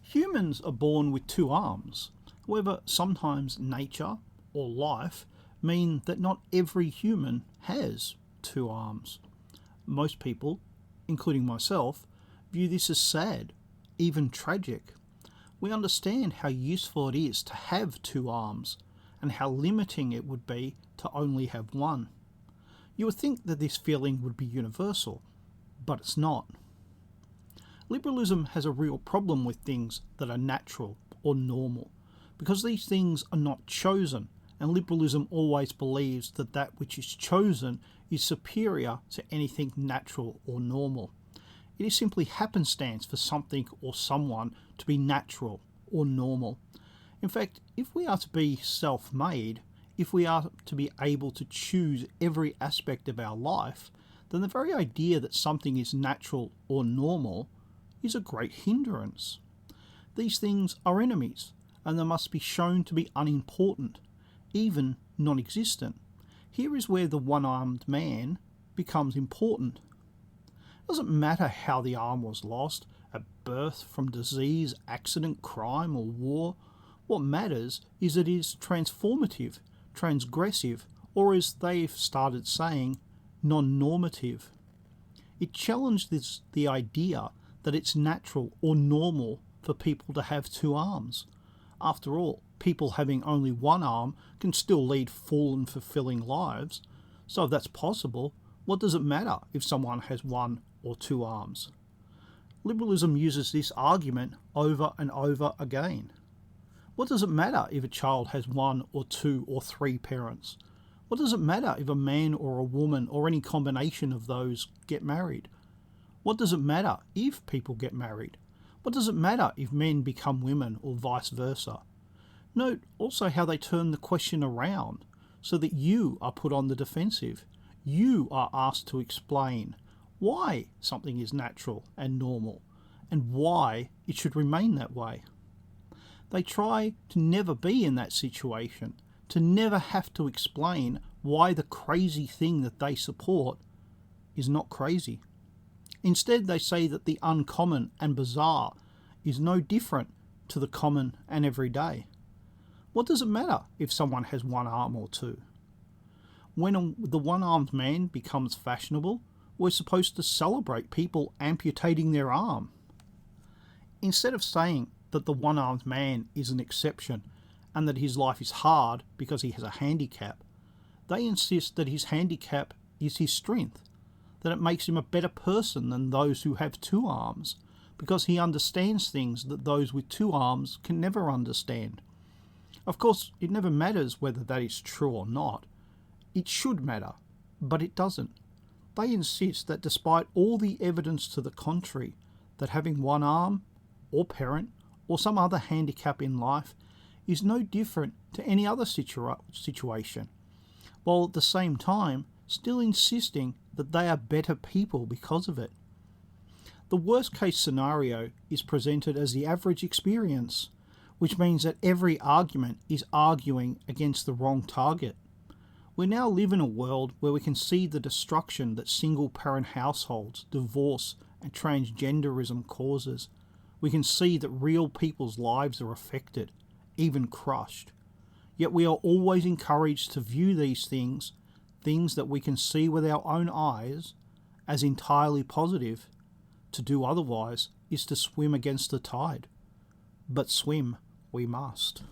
Humans are born with two arms. However, sometimes nature or life mean that not every human has two arms. Most people, including myself, view this as sad, even tragic. We understand how useful it is to have two arms and how limiting it would be to only have one. You would think that this feeling would be universal, but it's not. Liberalism has a real problem with things that are natural or normal, because these things are not chosen, and liberalism always believes that that which is chosen is superior to anything natural or normal. It is simply happenstance for something or someone to be natural or normal. In fact, if we are to be self-made, if we are to be able to choose every aspect of our life, then the very idea that something is natural or normal is a great hindrance. These things are enemies, and they must be shown to be unimportant, even non-existent. Here is where the one-armed man becomes important. It doesn't matter how the arm was lost, at birth, from disease, accident, crime, or war. What matters is that it is transformative, transgressive, or as they've started saying, non-normative. It challenged the idea that it's natural or normal for people to have two arms. After all, people having only one arm can still lead full and fulfilling lives. So if that's possible, what does it matter if someone has one or two arms? Liberalism uses this argument over and over again. What does it matter if a child has one or two or three parents? What does it matter if a man or a woman or any combination of those get married? What does it matter if people get married? What does it matter if men become women or vice versa? Note also how they turn the question around so that you are put on the defensive. You are asked to explain why something is natural and normal and why it should remain that way. They try to never be in that situation, to never have to explain why the crazy thing that they support is not crazy. Instead, they say that the uncommon and bizarre is no different to the common and everyday. What does it matter if someone has one arm or two? When the one-armed man becomes fashionable, we're supposed to celebrate people amputating their arm. Instead of saying that the one-armed man is an exception and that his life is hard because he has a handicap, they insist that his handicap is his strength, that it makes him a better person than those who have two arms, because he understands things that those with two arms can never understand. Of course, it never matters whether that is true or not. It should matter, but it doesn't. They insist that despite all the evidence to the contrary, that having one arm, or parent, or some other handicap in life is no different to any other situation, while at the same time still insisting that they are better people because of it. The worst case scenario is presented as the average experience, which means that every argument is arguing against the wrong target. We now live in a world where we can see the destruction that single-parent households, divorce, and transgenderism causes. We can see that real people's lives are affected, even crushed. Yet we are always encouraged to view these things that we can see with our own eyes, as entirely positive. To do otherwise is to swim against the tide. But swim we must.